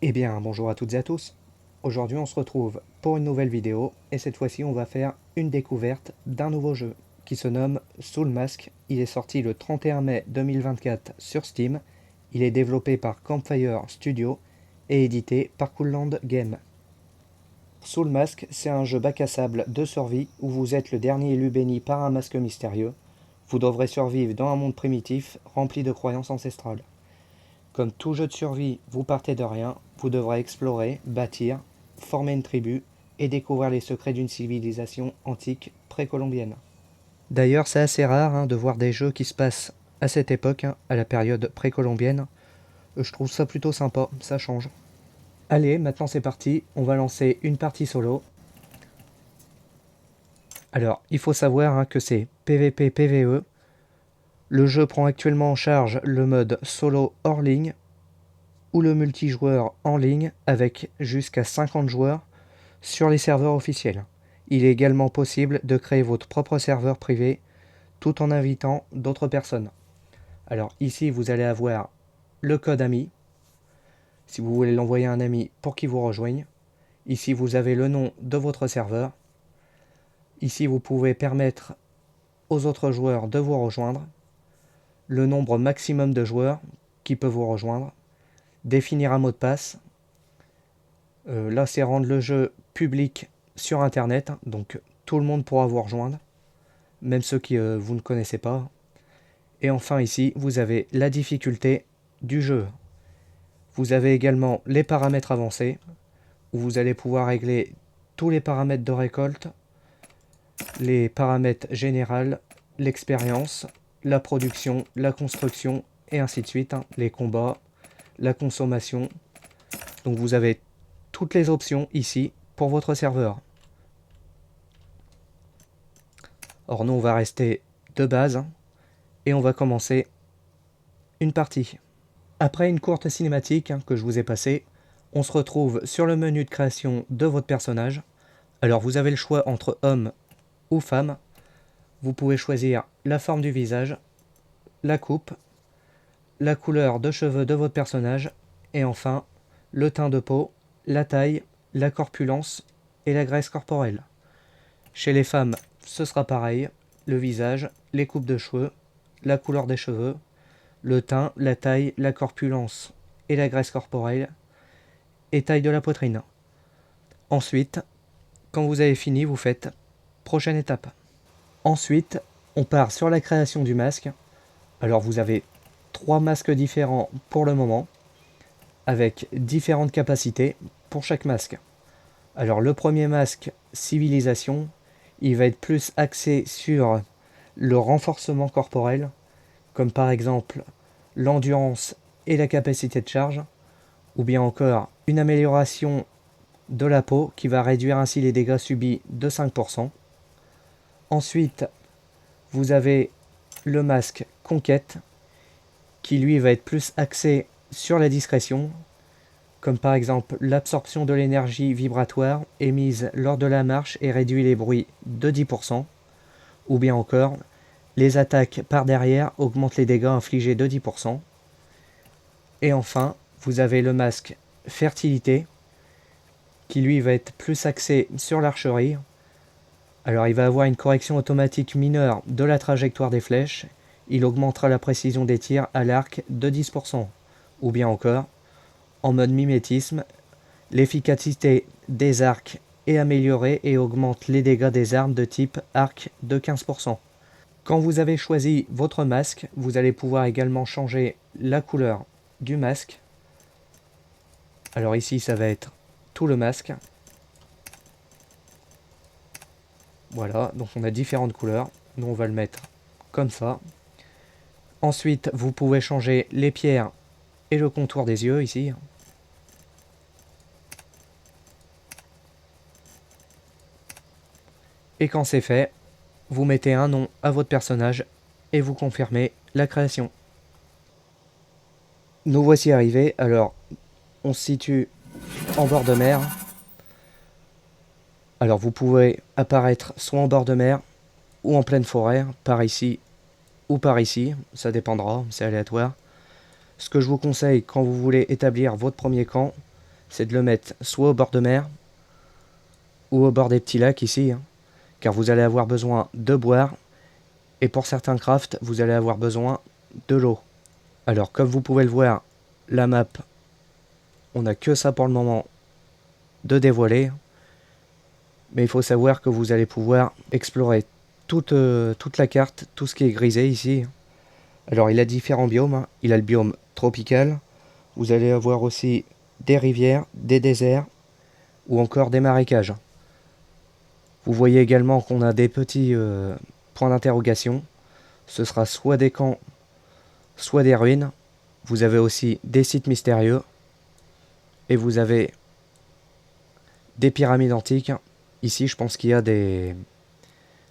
Eh bien, bonjour à toutes et à tous. Aujourd'hui, on se retrouve pour une nouvelle vidéo et cette fois-ci, on va faire une découverte d'un nouveau jeu qui se nomme Soul Mask. Il est sorti le 31 mai 2024 sur Steam. Il est développé par Campfire Studio et édité par Coolland Games. Soul Mask, c'est un jeu bac à sable de survie où vous êtes le dernier élu béni par un masque mystérieux. Vous devrez survivre dans un monde primitif rempli de croyances ancestrales. Comme tout jeu de survie, vous partez de rien, vous devrez explorer, bâtir, former une tribu et découvrir les secrets d'une civilisation antique précolombienne. D'ailleurs, c'est assez rare de voir des jeux qui se passent à cette époque, à la période précolombienne. Je trouve ça plutôt sympa, ça change. Allez, maintenant c'est parti, on va lancer une partie solo. Alors, il faut savoir que c'est PvP-PvE. Le jeu prend actuellement en charge le mode solo hors ligne ou le multijoueur en ligne avec jusqu'à 50 joueurs sur les serveurs officiels. Il est également possible de créer votre propre serveur privé tout en invitant d'autres personnes. Alors ici, vous allez avoir le code ami, si vous voulez l'envoyer à un ami pour qu'il vous rejoigne. Ici, vous avez le nom de votre serveur. Ici, vous pouvez permettre aux autres joueurs de vous rejoindre, le nombre maximum de joueurs qui peuvent vous rejoindre, définir un mot de passe. Là, c'est rendre le jeu public sur Internet, donc tout le monde pourra vous rejoindre, même ceux qui vous ne connaissez pas. Et enfin ici, vous avez la difficulté du jeu. Vous avez également les paramètres avancés, où vous allez pouvoir régler tous les paramètres de récolte, les paramètres généraux, l'expérience, la production, la construction, et ainsi de suite, les combats, la consommation. Donc vous avez toutes les options ici pour votre serveur. Or nous on va rester de base et on va commencer une partie. Après une courte cinématique que je vous ai passée, on se retrouve sur le menu de création de votre personnage. Alors vous avez le choix entre homme ou femme. Vous pouvez choisir la forme du visage, la coupe, la couleur de cheveux de votre personnage et enfin le teint de peau, la taille, la corpulence et la graisse corporelle. Chez les femmes, ce sera pareil, le visage, les coupes de cheveux, la couleur des cheveux, le teint, la taille, la corpulence et la graisse corporelle, et taille de la poitrine. Ensuite, quand vous avez fini, vous faites prochaine étape. Ensuite, on part sur la création du masque. Alors vous avez 3 masques différents pour le moment, avec différentes capacités pour chaque masque. Alors le premier masque, civilisation, il va être plus axé sur le renforcement corporel, comme par exemple l'endurance et la capacité de charge, ou bien encore une amélioration de la peau qui va réduire ainsi les dégâts subis de 5%. Ensuite, vous avez le masque conquête, qui lui va être plus axé sur la discrétion, comme par exemple l'absorption de l'énergie vibratoire émise lors de la marche et réduit les bruits de 10%, ou bien encore les attaques par derrière augmentent les dégâts infligés de 10%. Et enfin, vous avez le masque fertilité, qui lui va être plus axé sur l'archerie. Alors il va avoir une correction automatique mineure de la trajectoire des flèches, il augmentera la précision des tirs à l'arc de 10%, ou bien encore, en mode mimétisme, l'efficacité des arcs est améliorée et augmente les dégâts des armes de type arc de 15%. Quand vous avez choisi votre masque, vous allez pouvoir également changer la couleur du masque. Alors ici, ça va être tout le masque. Voilà, donc on a différentes couleurs. Nous, on va le mettre comme ça. Ensuite, vous pouvez changer les pierres et le contour des yeux ici. Et quand c'est fait, vous mettez un nom à votre personnage et vous confirmez la création. Nous voici arrivés. Alors, on se situe en bord de mer. Alors, vous pouvez apparaître soit en bord de mer ou en pleine forêt, par ici ou par ici. Ça dépendra, c'est aléatoire. Ce que je vous conseille quand vous voulez établir votre premier camp, c'est de le mettre soit au bord de mer ou au bord des petits lacs ici, hein, car vous allez avoir besoin de boire et pour certains crafts, vous allez avoir besoin de l'eau. Alors comme vous pouvez le voir, la map, on n'a que ça pour le moment de dévoiler, mais il faut savoir que vous allez pouvoir explorer toute la carte, tout ce qui est grisé ici. Alors il a différents biomes, hein. Il a le biome tropical, vous allez avoir aussi des rivières, des déserts ou encore des marécages. Vous voyez également qu'on a des petits points d'interrogation. Ce sera soit des camps, soit des ruines. Vous avez aussi des sites mystérieux. Et vous avez des pyramides antiques. Ici, je pense qu'il y a des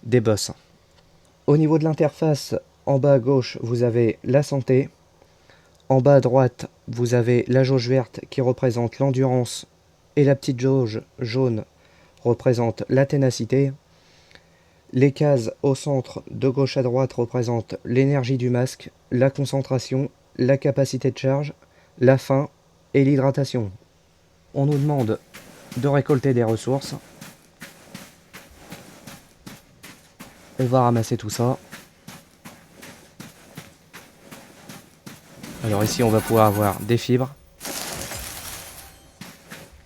boss. Au niveau de l'interface, en bas à gauche, vous avez la santé. En bas à droite, vous avez la jauge verte qui représente l'endurance. Et la petite jauge jaune représente la ténacité. Les cases au centre de gauche à droite représentent l'énergie du masque, la concentration, la capacité de charge, la faim et l'hydratation. On nous demande de récolter des ressources. On va ramasser tout ça. Alors ici on va pouvoir avoir des fibres.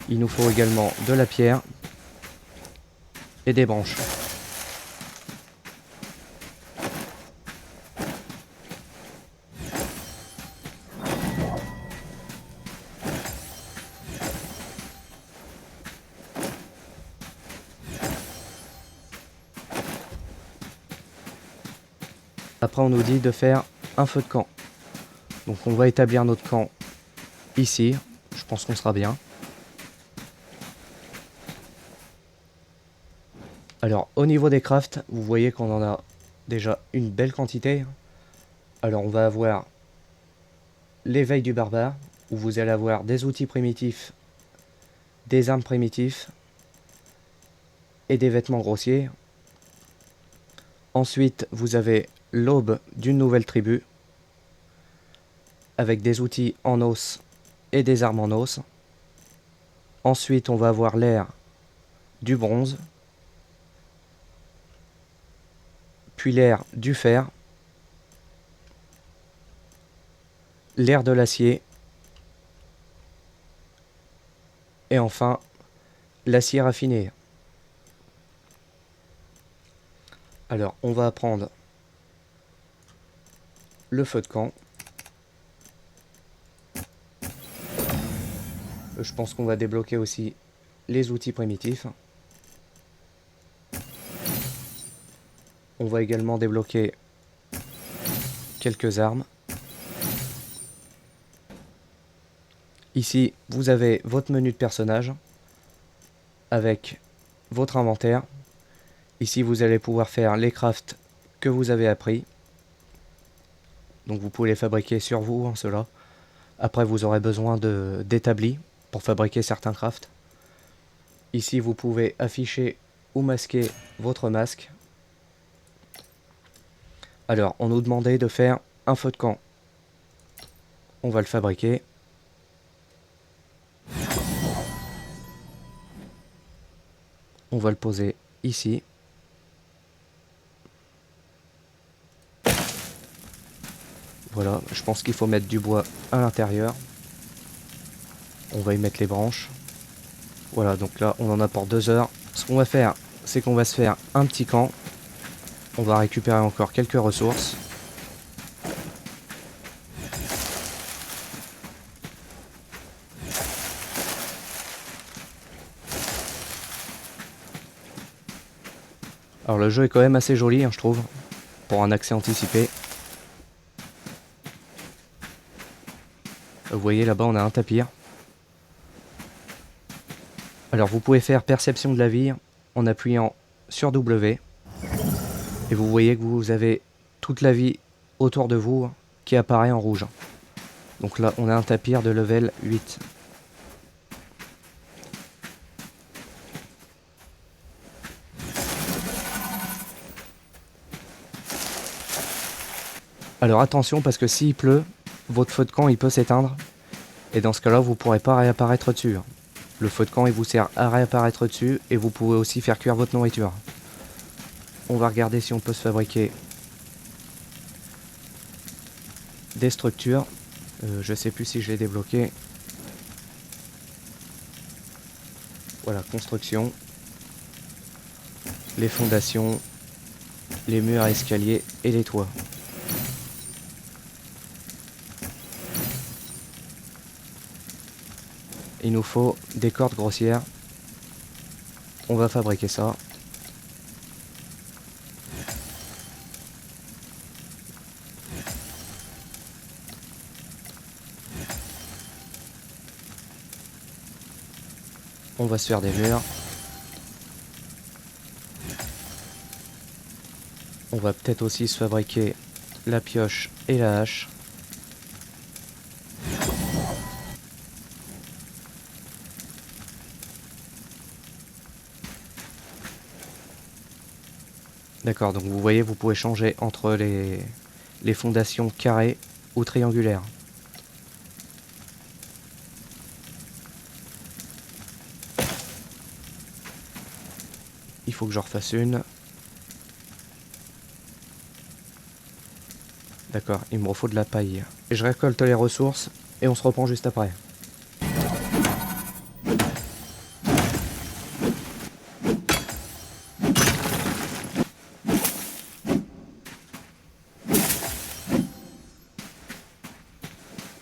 Il nous faut également de la pierre et des branches. Après on nous dit de faire un feu de camp. Donc on va établir notre camp ici. Je pense qu'on sera bien. Alors au niveau des crafts, vous voyez qu'on en a déjà une belle quantité. Alors on va avoir l'éveil du barbare, où vous allez avoir des outils primitifs, des armes primitifs et des vêtements grossiers. Ensuite vous avez l'aube d'une nouvelle tribu, avec des outils en os et des armes en os. Ensuite on va avoir l'ère du bronze, puis l'ère du fer, l'ère de l'acier, et enfin l'acier raffiné. Alors on va apprendre le feu de camp. Je pense qu'on va débloquer aussi les outils primitifs. On va également débloquer quelques armes. Ici, vous avez votre menu de personnage avec votre inventaire. Ici, vous allez pouvoir faire les crafts que vous avez appris. Donc vous pouvez les fabriquer sur vous, hein, ceux-là. Après, vous aurez besoin d'établis pour fabriquer certains crafts. Ici, vous pouvez afficher ou masquer votre masque. Alors, on nous demandait de faire un feu de camp. On va le fabriquer. On va le poser ici. Voilà, je pense qu'il faut mettre du bois à l'intérieur. On va y mettre les branches. Voilà, donc là, on en a pour 2 heures. Ce qu'on va faire, c'est qu'on va se faire un petit camp. On va récupérer encore quelques ressources. Alors le jeu est quand même assez joli, hein, je trouve, pour un accès anticipé. Vous voyez là-bas, on a un tapir. Alors vous pouvez faire perception de la vie en appuyant sur W. Et vous voyez que vous avez toute la vie autour de vous qui apparaît en rouge. Donc là, on a un tapir de level 8. Alors attention, parce que s'il pleut, votre feu de camp il peut s'éteindre. Et dans ce cas-là, vous ne pourrez pas réapparaître dessus. Le feu de camp il vous sert à réapparaître dessus et vous pouvez aussi faire cuire votre nourriture. On va regarder si on peut se fabriquer des structures. Je sais plus si je l'ai débloqué. Voilà, construction, les fondations, les murs à escalier et les toits. Il nous faut des cordes grossières. On va fabriquer ça. On va se faire des murs. On va peut-être aussi se fabriquer la pioche et la hache. D'accord, donc vous voyez, vous pouvez changer entre les fondations carrées ou triangulaires. Il faut que j'en refasse une. D'accord, il me faut de la paille. Et je récolte les ressources et on se reprend juste après.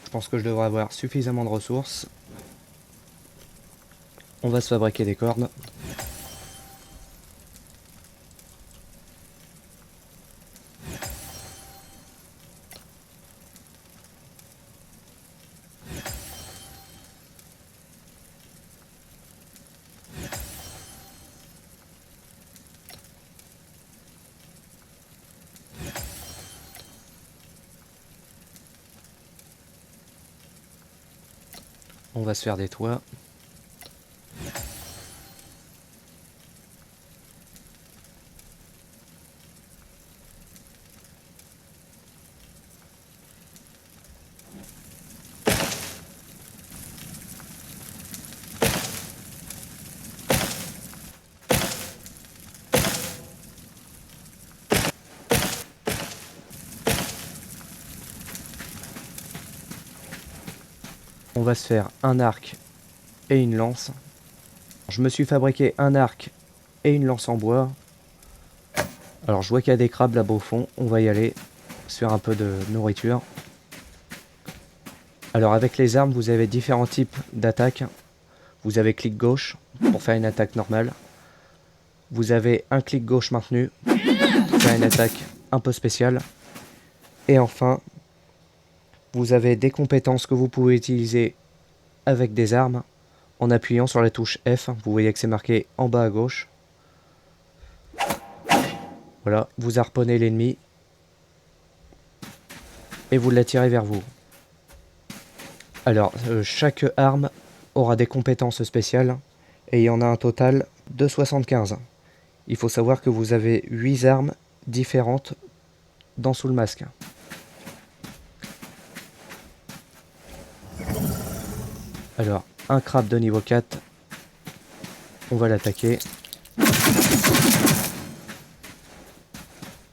Je pense que je devrais avoir suffisamment de ressources. On va se fabriquer des cordes. On va se faire des toits. On va se faire un arc et une lance. Je me suis fabriqué un arc et une lance en bois. Alors je vois qu'il y a des crabes là-bas au fond. On va y aller, se faire un peu de nourriture. Alors avec les armes, vous avez différents types d'attaques. Vous avez clic gauche pour faire une attaque normale. Vous avez un clic gauche maintenu pour faire une attaque un peu spéciale. Et enfin, vous avez des compétences que vous pouvez utiliser avec des armes en appuyant sur la touche F. Vous voyez que c'est marqué en bas à gauche. Voilà, vous harponnez l'ennemi et vous l'attirez vers vous. Alors, chaque arme aura des compétences spéciales et il y en a un total de 75. Il faut savoir que vous avez 8 armes différentes dans Sous le Masque. Alors, un crabe de niveau 4, on va l'attaquer.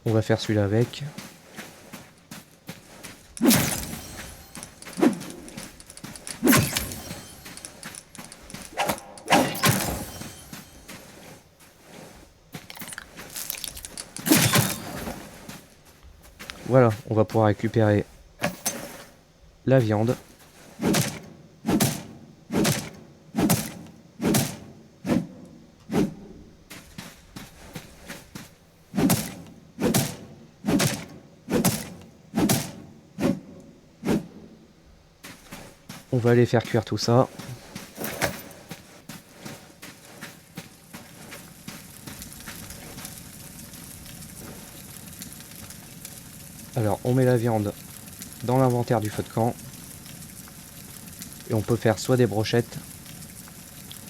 On va faire celui-là avec. Voilà, on va pouvoir récupérer la viande. On va aller faire cuire tout ça. Alors, on met la viande dans l'inventaire du feu de camp. Et on peut faire soit des brochettes.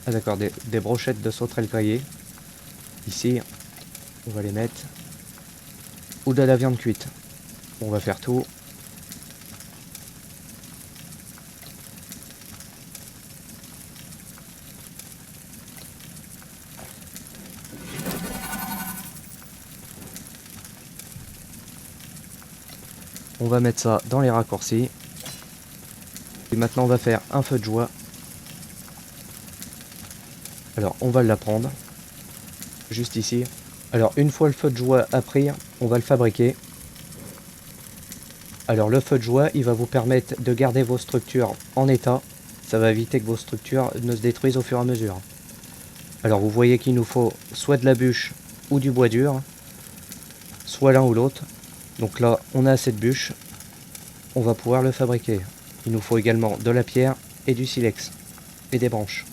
Ah d'accord, des brochettes de sauterelles grillées. Ici, on va les mettre. Ou de la viande cuite. On va faire tout. On va mettre ça dans les raccourcis. Et maintenant on va faire un feu de joie. Alors on va l'apprendre. Juste ici. Alors une fois le feu de joie appris, on va le fabriquer. Alors le feu de joie, il va vous permettre de garder vos structures en état. Ça va éviter que vos structures ne se détruisent au fur et à mesure. Alors vous voyez qu'il nous faut soit de la bûche ou du bois dur. Soit l'un ou l'autre. Donc là, on a assez de bûches. On va pouvoir le fabriquer. Il nous faut également de la pierre et du silex. Et des branches.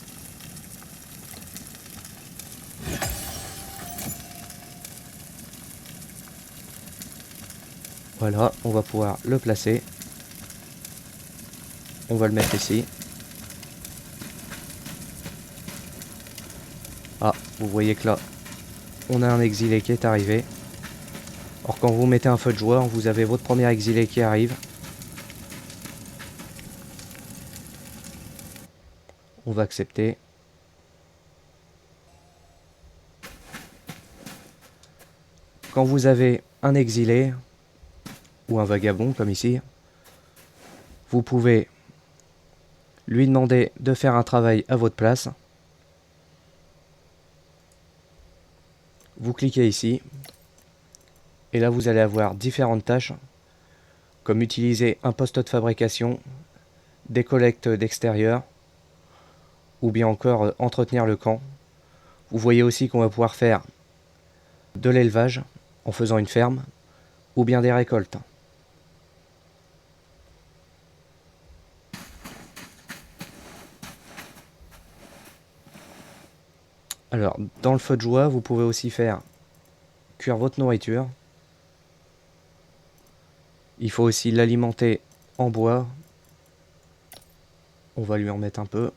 Voilà, on va pouvoir le placer. On va le mettre ici. Ah, vous voyez que là, on a un exilé qui est arrivé. Or quand vous mettez un feu de joie, vous avez votre premier exilé qui arrive. On va accepter. Quand vous avez un exilé, ou un vagabond comme ici, vous pouvez lui demander de faire un travail à votre place. Vous cliquez ici, et là vous allez avoir différentes tâches, comme utiliser un poste de fabrication, des collectes d'extérieur, ou bien encore entretenir le camp. Vous voyez aussi qu'on va pouvoir faire de l'élevage en faisant une ferme, ou bien des récoltes. Alors, dans le feu de joie, vous pouvez aussi faire cuire votre nourriture. Il faut aussi l'alimenter en bois. On va lui en mettre un peu.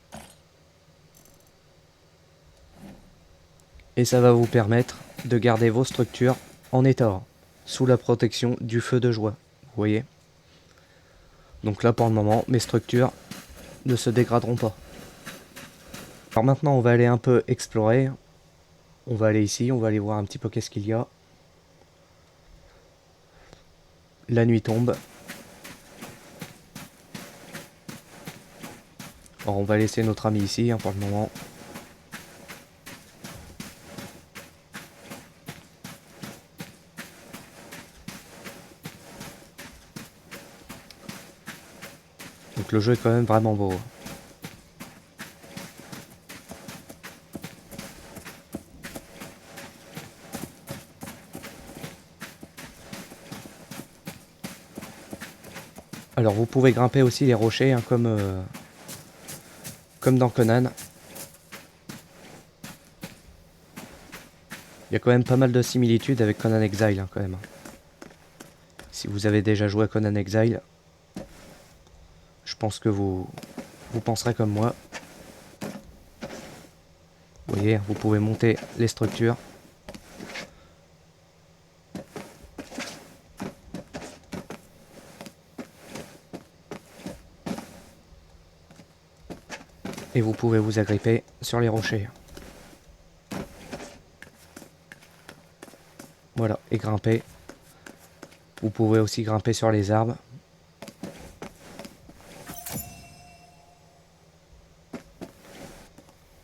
Et ça va vous permettre de garder vos structures en état, sous la protection du feu de joie. Vous voyez? Donc là, pour le moment, mes structures ne se dégraderont pas. Alors maintenant, on va aller un peu explorer. On va aller ici, on va aller voir un petit peu qu'est-ce qu'il y a. La nuit tombe. Alors on va laisser notre ami ici pour le moment. Donc le jeu est quand même vraiment beau. Alors vous pouvez grimper aussi les rochers comme dans Conan. Il y a quand même pas mal de similitudes avec Conan Exile quand même. Si vous avez déjà joué à Conan Exile, je pense que vous penserez comme moi. Vous voyez, vous pouvez monter les structures. Et vous pouvez vous agripper sur les rochers. Voilà, et grimper. Vous pouvez aussi grimper sur les arbres.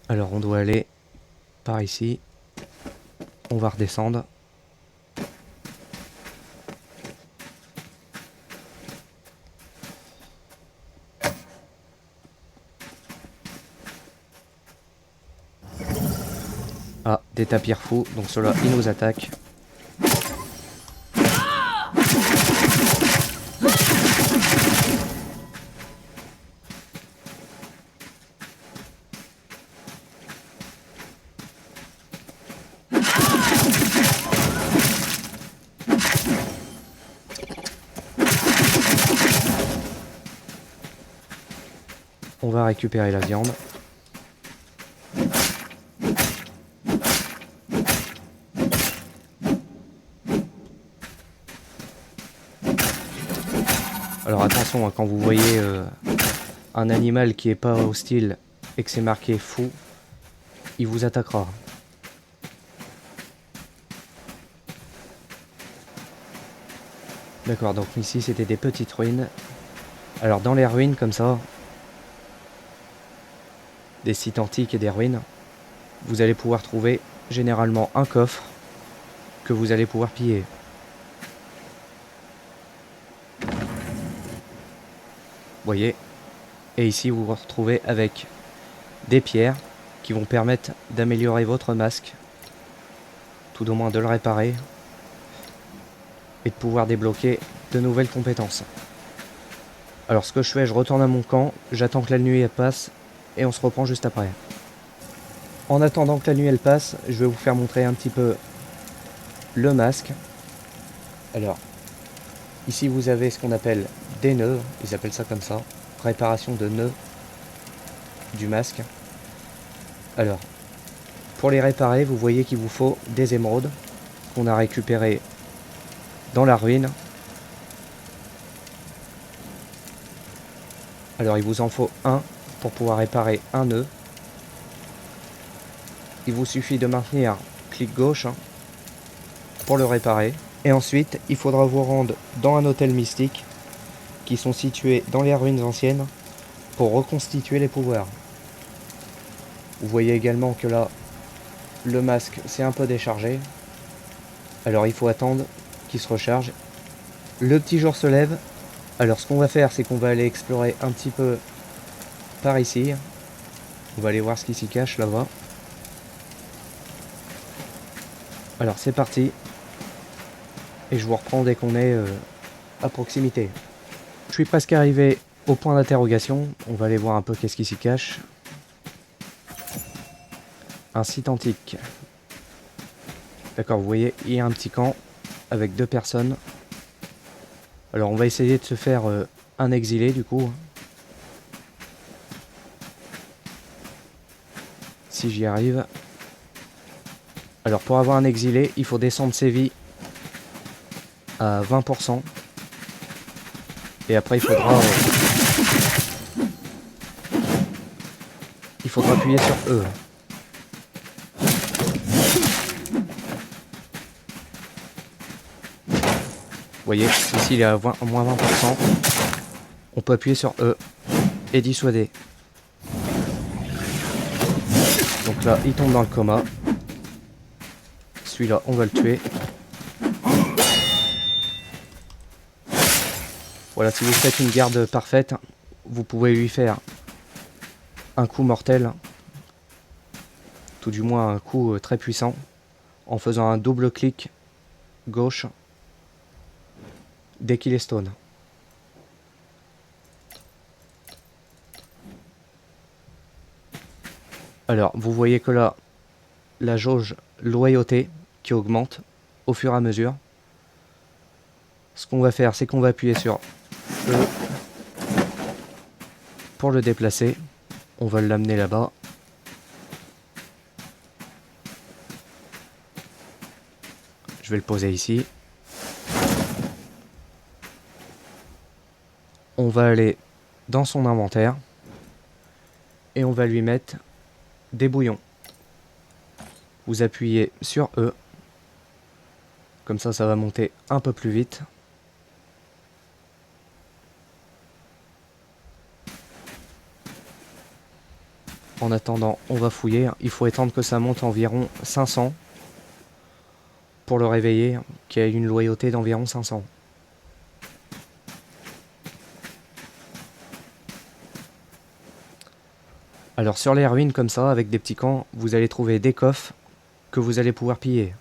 Alors on doit aller par ici. On va redescendre. Ah, des tapirs fous, donc ceux-là, ils nous attaquent. On va récupérer la viande. Alors attention, quand vous voyez un animal qui est pas hostile et que c'est marqué fou, il vous attaquera. D'accord, donc ici c'était des petites ruines. Alors dans les ruines comme ça, des sites antiques et des ruines, vous allez pouvoir trouver généralement un coffre que vous allez pouvoir piller. Voyez. Et ici vous vous retrouvez avec des pierres qui vont permettre d'améliorer votre masque, tout au moins de le réparer, et de pouvoir débloquer de nouvelles compétences. Alors ce que je fais, je retourne à mon camp, j'attends que la nuit elle passe, et on se reprend juste après. En attendant que la nuit elle passe, je vais vous faire montrer un petit peu le masque. Alors, ici vous avez ce qu'on appelle des nœuds, ils appellent ça comme ça, réparation de nœuds du masque. Alors, pour les réparer, vous voyez qu'il vous faut des émeraudes qu'on a récupérées dans la ruine. Alors il vous en faut un pour pouvoir réparer un nœud. Il vous suffit de maintenir clic gauche pour le réparer. Et ensuite, il faudra vous rendre dans un hôtel mystique qui sont situés dans les ruines anciennes pour reconstituer les pouvoirs. Vous voyez également que là, le masque s'est un peu déchargé. Alors il faut attendre qu'il se recharge. Le petit jour se lève. Alors ce qu'on va faire, c'est qu'on va aller explorer un petit peu par ici. On va aller voir ce qui s'y cache là-bas. Alors c'est parti. Et je vous reprends dès qu'on est à proximité. Je suis presque arrivé au point d'interrogation. On va aller voir un peu qu'est-ce qui s'y cache. Un site antique. D'accord, vous voyez, il y a un petit camp avec 2 personnes. Alors on va essayer de se faire un exilé du coup. Si j'y arrive. Alors pour avoir un exilé, il faut descendre ses vies à 20%. Et après il faudra appuyer sur E. Vous voyez, ici il est à moins 20%. On peut appuyer sur E et dissuader. Donc là, il tombe dans le coma. Celui-là, on va le tuer. Voilà, si vous faites une garde parfaite, vous pouvez lui faire un coup mortel. Tout du moins un coup très puissant. En faisant un double clic gauche dès qu'il est stone. Alors, vous voyez que là, la jauge loyauté qui augmente au fur et à mesure. Ce qu'on va faire, c'est qu'on va appuyer sur E pour le déplacer. On va l'amener là-bas. Je vais le poser ici. On va aller dans son inventaire et on va lui mettre des bouillons. Vous appuyez sur E. Comme ça va monter un peu plus vite. En attendant, on va fouiller. Il faut attendre que ça monte environ 500 pour le réveiller, qui a une loyauté d'environ 500. Alors sur les ruines comme ça, avec des petits camps, vous allez trouver des coffres que vous allez pouvoir piller.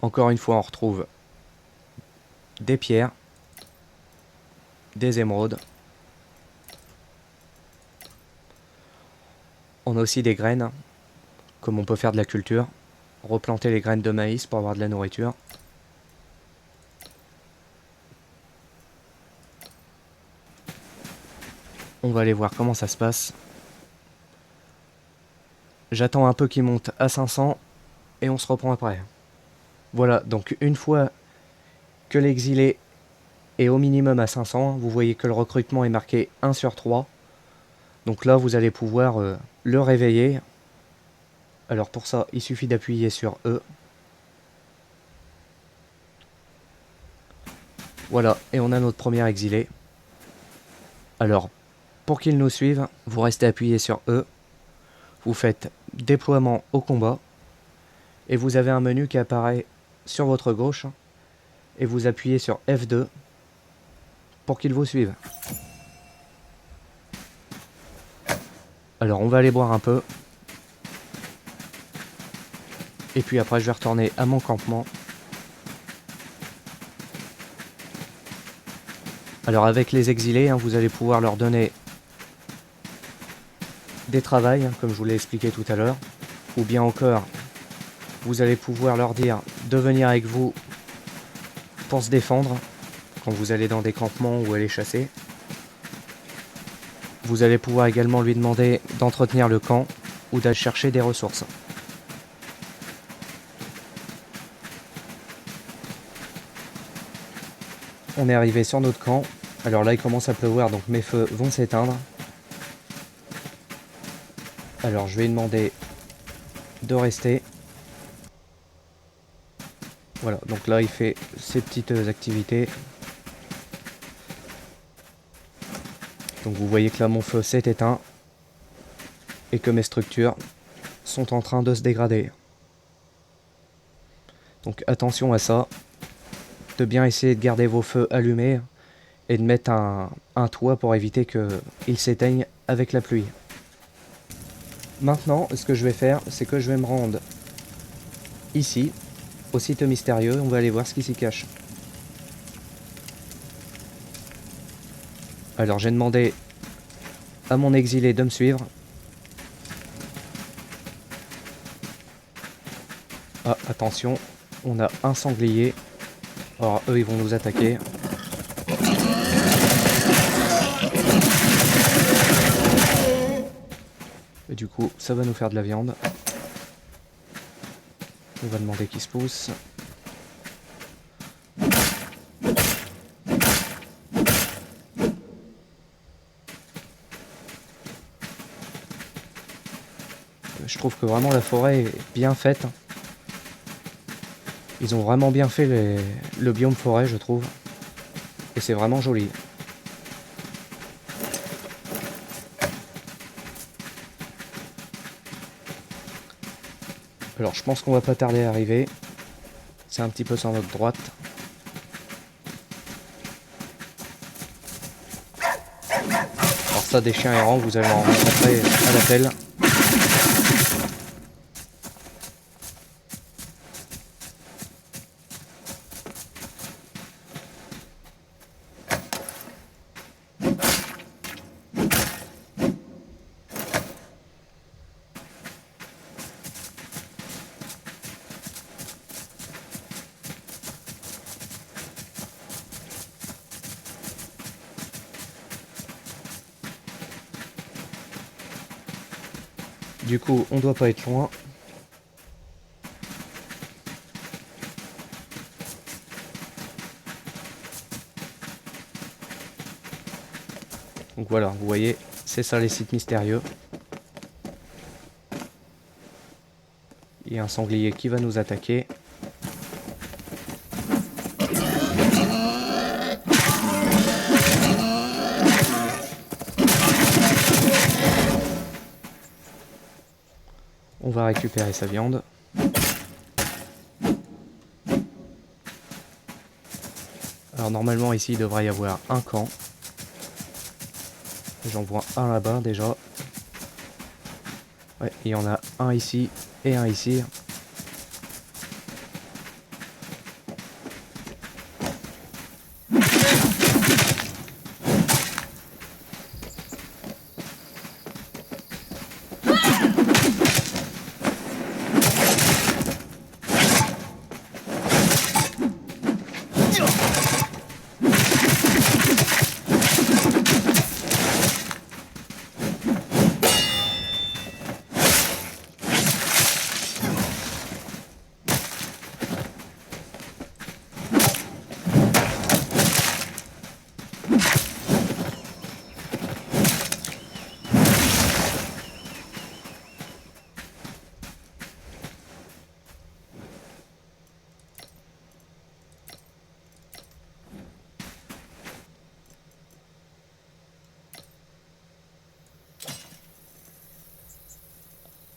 Encore une fois, on retrouve des pierres, des émeraudes. On a aussi des graines, comme on peut faire de la culture. Replanter les graines de maïs pour avoir de la nourriture. On va aller voir comment ça se passe. J'attends un peu qu'il monte à 500 et on se reprend après. Voilà, donc une fois que l'exilé est au minimum à 500, vous voyez que le recrutement est marqué 1/3. Donc là, vous allez pouvoir le réveiller Alors pour ça, il suffit d'appuyer sur E. Voilà, et on a notre premier exilé. Alors, pour qu'il nous suive, vous restez appuyé sur E. Vous faites déploiement au combat. Et vous avez un menu qui apparaît sur votre gauche. Et vous appuyez sur F2 pour qu'il vous suive. Alors on va aller boire un peu. Et puis après je vais retourner à mon campement. Alors avec les exilés, vous allez pouvoir leur donner des travails, comme je vous l'ai expliqué tout à l'heure. Ou bien encore, vous allez pouvoir leur dire de venir avec vous pour se défendre quand vous allez dans des campements ou aller chasser. Vous allez pouvoir également lui demander d'entretenir le camp ou d'aller chercher des ressources. On est arrivé sur notre camp. Alors là il commence à pleuvoir, donc mes feux vont s'éteindre. Alors je vais lui demander de rester. Voilà, donc là il fait ses petites activités. Donc vous voyez que là mon feu s'est éteint et que mes structures sont en train de se dégrader. Donc attention à ça, de bien essayer de garder vos feux allumés et de mettre un toit pour éviter qu'ils s'éteignent avec la pluie. Maintenant, ce que je vais faire, c'est que je vais me rendre ici, au site mystérieux, on va aller voir ce qui s'y cache. Alors j'ai demandé à mon exilé de me suivre. Ah, attention, on a un sanglier. Alors eux, ils vont nous attaquer. Et du coup, ça va nous faire de la viande. On va demander qu'il se pousse. Je trouve que vraiment la forêt est bien faite. Ils ont vraiment bien fait le biome forêt, je trouve. Et c'est vraiment joli. Alors je pense qu'on va pas tarder à arriver. C'est un petit peu sur notre droite. Alors ça, des chiens errants, vous allez en rencontrer à l'appel. Du coup, on doit pas être loin. Donc voilà, vous voyez, c'est ça les sites mystérieux. Il y a un sanglier qui va nous attaquer. On va récupérer sa viande. Alors normalement ici il devrait y avoir un camp. J'en vois un là-bas déjà. Ouais, il y en a un ici et un ici.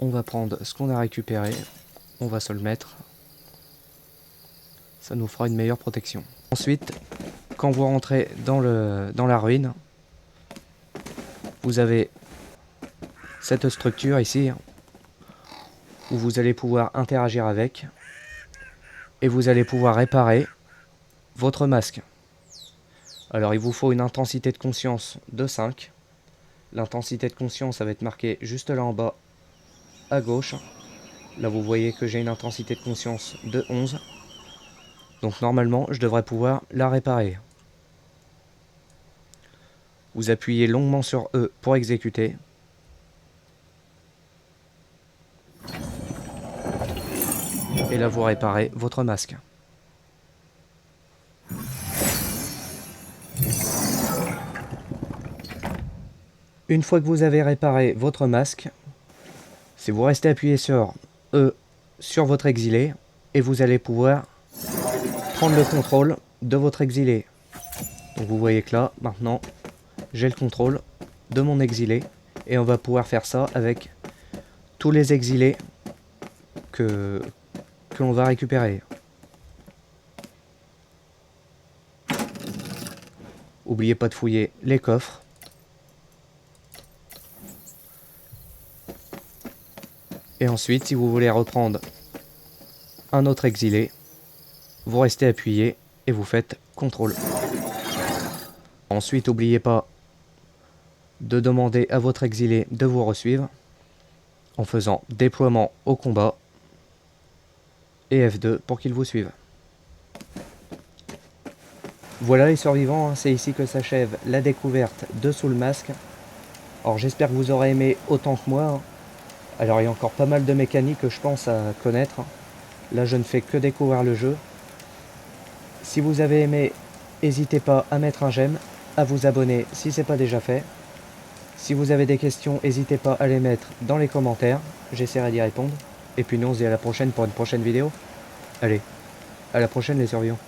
On va prendre ce qu'on a récupéré, on va se le mettre. Ça nous fera une meilleure protection. Ensuite, quand vous rentrez dans la ruine, vous avez cette structure ici, où vous allez pouvoir interagir avec, et vous allez pouvoir réparer votre masque. Alors il vous faut une intensité de conscience de 5. L'intensité de conscience, ça va être marqué juste là en bas, à gauche. Là vous voyez que j'ai une intensité de conscience de 11. Donc normalement, je devrais pouvoir la réparer. Vous appuyez longuement sur E pour exécuter. Et là, vous réparez votre masque. Une fois que vous avez réparé votre masque, si vous restez appuyé sur E sur votre exilé, et vous allez pouvoir prendre le contrôle de votre exilé. Donc vous voyez que là, maintenant, j'ai le contrôle de mon exilé, et on va pouvoir faire ça avec tous les exilés que l'on va récupérer. N'oubliez pas de fouiller les coffres. Et ensuite, si vous voulez reprendre un autre exilé, vous restez appuyé et vous faites CTRL. Ensuite, n'oubliez pas de demander à votre exilé de vous resuivre en faisant déploiement au combat et F2 pour qu'il vous suive. Voilà les survivants, c'est ici que s'achève la découverte de Sous le Masque. Alors j'espère que vous aurez aimé autant que moi. Alors il y a encore pas mal de mécaniques que je pense à connaître. Là je ne fais que découvrir le jeu. Si vous avez aimé, n'hésitez pas à mettre un j'aime, à vous abonner si ce n'est pas déjà fait. Si vous avez des questions, n'hésitez pas à les mettre dans les commentaires, j'essaierai d'y répondre. Et puis nous on se dit à la prochaine pour une prochaine vidéo. Allez, à la prochaine les survivants.